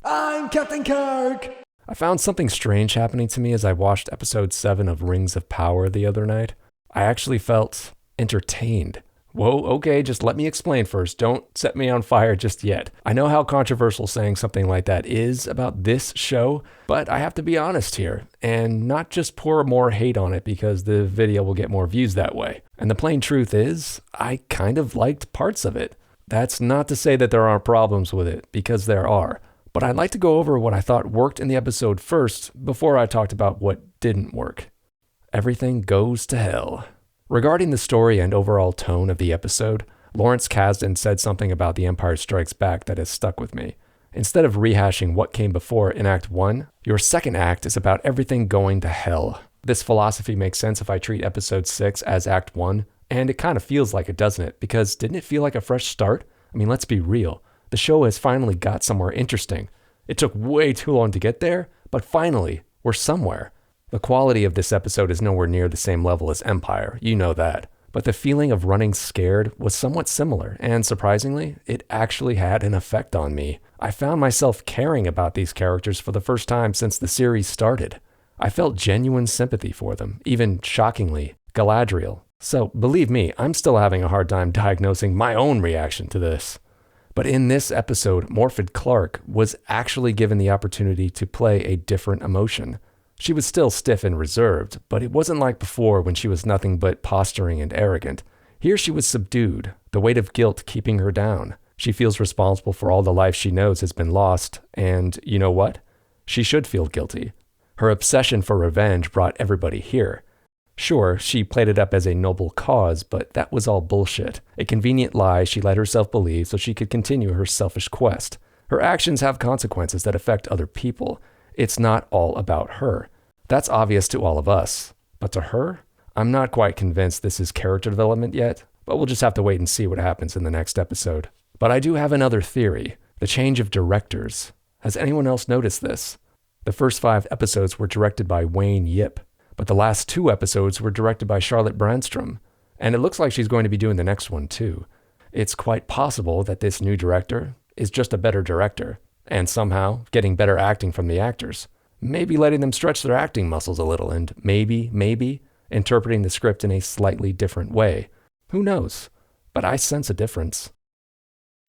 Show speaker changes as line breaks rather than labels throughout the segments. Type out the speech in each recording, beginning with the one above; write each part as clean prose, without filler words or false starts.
I'm Captain Kirk!
I found something strange happening to me as I watched episode 7 of Rings of Power the other night. I actually felt entertained. Whoa, okay, just let me explain first. Don't set me on fire just yet. I know how controversial saying something like that is about this show, but I have to be honest here and not just pour more hate on it because the video will get more views that way. And the plain truth is, I kind of liked parts of it. That's not to say that there aren't problems with it, because there are. But I'd like to go over what I thought worked in the episode first before I talked about what didn't work. Everything goes to hell. Regarding the story and overall tone of the episode, Lawrence Kasdan said something about The Empire Strikes Back that has stuck with me. Instead of rehashing what came before in Act 1, your second act is about everything going to hell. This philosophy makes sense if I treat Episode 6 as Act 1, and it kind of feels like it, doesn't it? Because didn't it feel like a fresh start? I mean, let's be real. The show has finally got somewhere interesting. It took way too long to get there, but finally, we're somewhere. The quality of this episode is nowhere near the same level as Empire, you know that. But the feeling of running scared was somewhat similar, and surprisingly, it actually had an effect on me. I found myself caring about these characters for the first time since the series started. I felt genuine sympathy for them, even shockingly, Galadriel. So, believe me, I'm still having a hard time diagnosing my own reaction to this. But in this episode, Morfydd Clark was actually given the opportunity to play a different emotion. She was still stiff and reserved, but it wasn't like before when she was nothing but posturing and arrogant. Here she was subdued, the weight of guilt keeping her down. She feels responsible for all the life she knows has been lost, and you know what? She should feel guilty. Her obsession for revenge brought everybody here. Sure, she played it up as a noble cause, but that was all bullshit. A convenient lie she let herself believe so she could continue her selfish quest. Her actions have consequences that affect other people. It's not all about her. That's obvious to all of us. But to her? I'm not quite convinced this is character development yet, but we'll just have to wait and see what happens in the next episode. But I do have another theory. The change of directors. Has anyone else noticed this? The first 5 episodes were directed by Wayne Yip, but the last 2 episodes were directed by Charlotte Brandstrom, and it looks like she's going to be doing the next one too. It's quite possible that this new director is just a better director, and somehow getting better acting from the actors. Maybe letting them stretch their acting muscles a little, and maybe interpreting the script in a slightly different way. Who knows? But I sense a difference.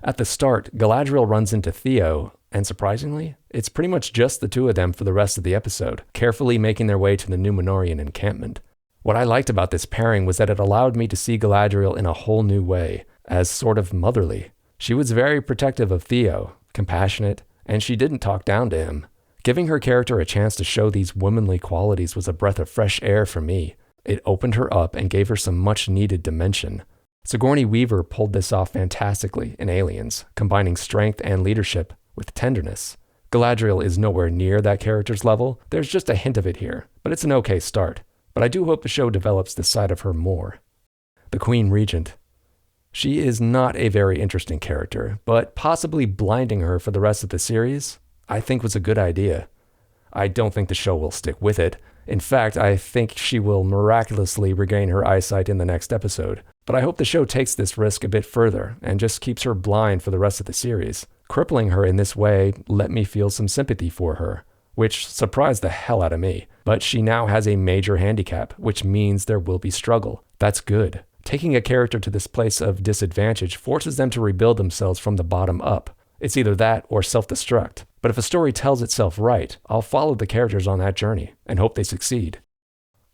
At the start, Galadriel runs into Theo, and surprisingly, it's pretty much just the two of them for the rest of the episode, carefully making their way to the Númenórean encampment. What I liked about this pairing was that it allowed me to see Galadriel in a whole new way, as sort of motherly. She was very protective of Theo, compassionate, and she didn't talk down to him. Giving her character a chance to show these womanly qualities was a breath of fresh air for me. It opened her up and gave her some much-needed dimension. Sigourney Weaver pulled this off fantastically in Aliens, combining strength and leadership with tenderness. Galadriel is nowhere near that character's level. There's just a hint of it here, but it's an okay start. But I do hope the show develops this side of her more. The Queen Regent. She is not a very interesting character, but possibly blinding her for the rest of the series, I think was a good idea. I don't think the show will stick with it. In fact, I think she will miraculously regain her eyesight in the next episode. But I hope the show takes this risk a bit further and just keeps her blind for the rest of the series. Crippling her in this way let me feel some sympathy for her, which surprised the hell out of me. But she now has a major handicap, which means there will be struggle. That's good. Taking a character to this place of disadvantage forces them to rebuild themselves from the bottom up. It's either that or self-destruct. But if a story tells itself right, I'll follow the characters on that journey and hope they succeed.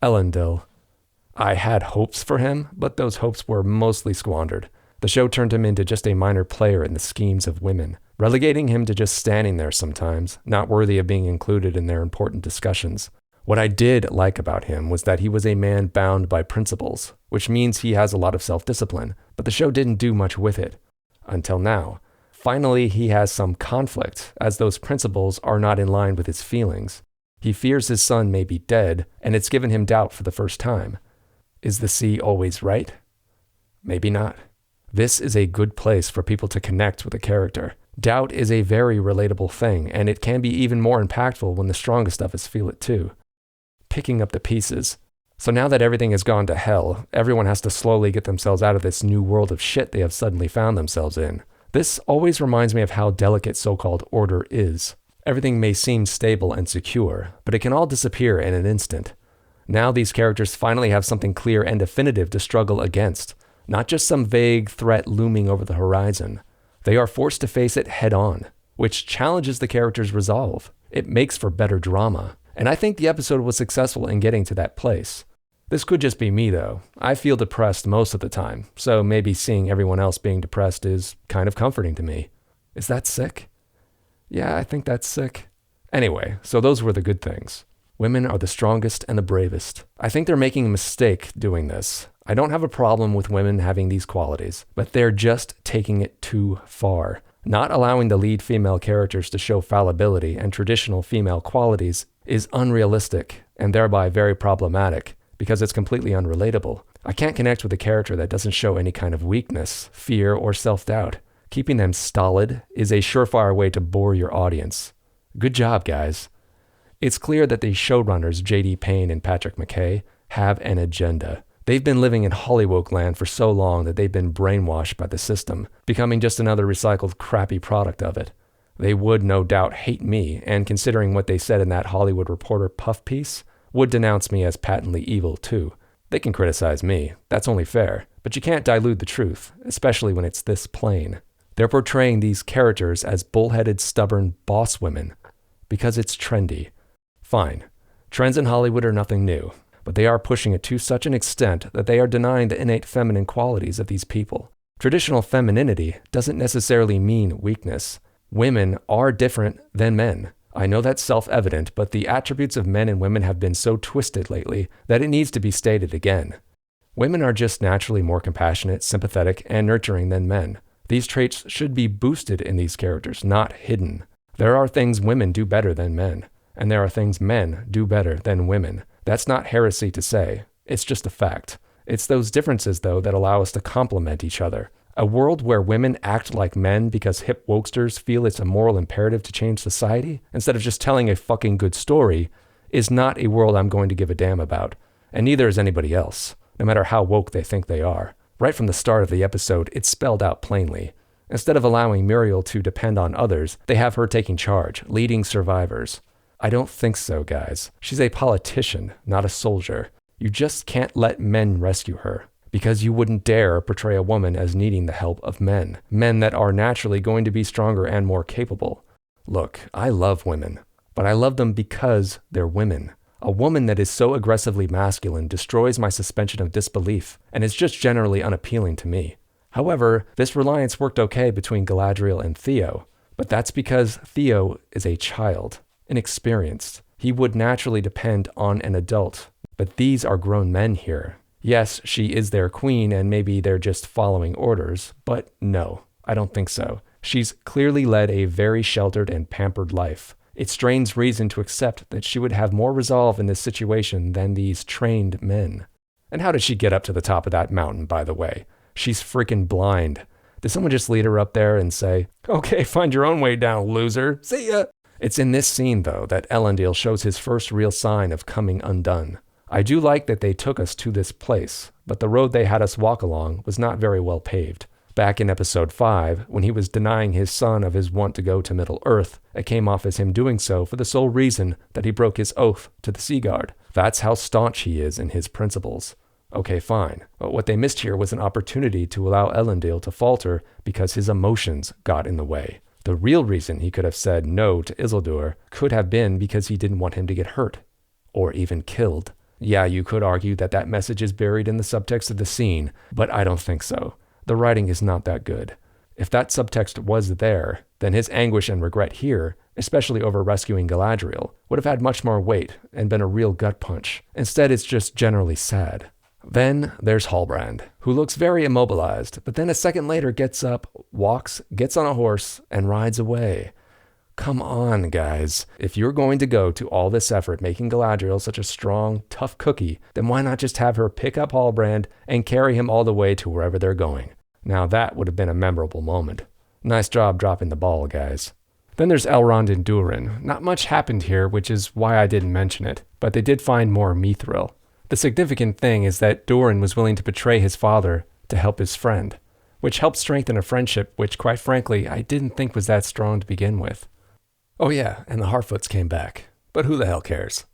Elendil. I had hopes for him, but those hopes were mostly squandered. The show turned him into just a minor player in the schemes of women, relegating him to just standing there sometimes, not worthy of being included in their important discussions. What I did like about him was that he was a man bound by principles, which means he has a lot of self-discipline, but the show didn't do much with it. Until now. Finally, he has some conflict, as those principles are not in line with his feelings. He fears his son may be dead, and it's given him doubt for the first time. Is the sea always right? Maybe not. This is a good place for people to connect with a character. Doubt is a very relatable thing, and it can be even more impactful when the strongest of us feel it too. Picking up the pieces. So now that everything has gone to hell, everyone has to slowly get themselves out of this new world of shit they have suddenly found themselves in. This always reminds me of how delicate so-called order is. Everything may seem stable and secure, but it can all disappear in an instant. Now these characters finally have something clear and definitive to struggle against, not just some vague threat looming over the horizon. They are forced to face it head on, which challenges the characters' resolve. It makes for better drama, and I think the episode was successful in getting to that place. This could just be me though. I feel depressed most of the time, so maybe seeing everyone else being depressed is kind of comforting to me. Is that sick? Yeah, I think that's sick. Anyway, so those were the good things. Women are the strongest and the bravest. I think they're making a mistake doing this. I don't have a problem with women having these qualities, but they're just taking it too far. Not allowing the lead female characters to show fallibility and traditional female qualities is unrealistic and thereby very problematic because it's completely unrelatable. I can't connect with a character that doesn't show any kind of weakness, fear, or self-doubt. Keeping them stolid is a surefire way to bore your audience. Good job, guys. It's clear that the showrunners J.D. Payne and Patrick McKay have an agenda. They've been living in Hollywood land for so long that they've been brainwashed by the system, becoming just another recycled crappy product of it. They would no doubt hate me, and considering what they said in that Hollywood Reporter puff piece, would denounce me as patently evil too. They can criticize me, that's only fair, but you can't dilute the truth, especially when it's this plain. They're portraying these characters as bullheaded, stubborn boss women because it's trendy. Fine, trends in Hollywood are nothing new, but they are pushing it to such an extent that they are denying the innate feminine qualities of these people. Traditional femininity doesn't necessarily mean weakness. Women are different than men. I know that's self-evident, but the attributes of men and women have been so twisted lately that it needs to be stated again. Women are just naturally more compassionate, sympathetic, and nurturing than men. These traits should be boosted in these characters, not hidden. There are things women do better than men, and there are things men do better than women. That's not heresy to say. It's just a fact. It's those differences, though, that allow us to complement each other. A world where women act like men because hip wokesters feel it's a moral imperative to change society, instead of just telling a fucking good story, is not a world I'm going to give a damn about. And neither is anybody else, no matter how woke they think they are. Right from the start of the episode, it's spelled out plainly. Instead of allowing Muriel to depend on others, they have her taking charge, leading survivors. I don't think so, guys. She's a politician, not a soldier. You just can't let men rescue her, because you wouldn't dare portray a woman as needing the help of men that are naturally going to be stronger and more capable. Look, I love women, but I love them because they're women. A woman that is so aggressively masculine destroys my suspension of disbelief, and is just generally unappealing to me. However, this reliance worked okay between Galadriel and Theo, but that's because Theo is a child, inexperienced. He would naturally depend on an adult, but these are grown men here. Yes, she is their queen and maybe they're just following orders, but no, I don't think so. She's clearly led a very sheltered and pampered life. It strains reason to accept that she would have more resolve in this situation than these trained men. And how did she get up to the top of that mountain, by the way? She's freaking blind. Did someone just lead her up there and say, "Okay, find your own way down, loser. See ya." It's in this scene, though, that Elendil shows his first real sign of coming undone. I do like that they took us to this place, but the road they had us walk along was not very well paved. Back in episode 5, when he was denying his son of his want to go to Middle-earth, it came off as him doing so for the sole reason that he broke his oath to the Seaguard. That's how staunch he is in his principles. Okay, fine, but what they missed here was an opportunity to allow Elendil to falter because his emotions got in the way. The real reason he could have said no to Isildur could have been because he didn't want him to get hurt, or even killed. Yeah, you could argue that that message is buried in the subtext of the scene, but I don't think so. The writing is not that good. If that subtext was there, then his anguish and regret here, especially over rescuing Galadriel, would have had much more weight and been a real gut punch. Instead, it's just generally sad. Then there's Halbrand, who looks very immobilized, but then a second later gets up, walks, gets on a horse, and rides away. Come on, guys. If you're going to go to all this effort making Galadriel such a strong, tough cookie, then why not just have her pick up Halbrand and carry him all the way to wherever they're going? Now that would have been a memorable moment. Nice job dropping the ball, guys. Then there's Elrond and Durin. Not much happened here, which is why I didn't mention it, but they did find more Mithril. The significant thing is that Durin was willing to betray his father to help his friend, which helped strengthen a friendship which, quite frankly, I didn't think was that strong to begin with. Oh yeah, and the Harfoots came back. But who the hell cares?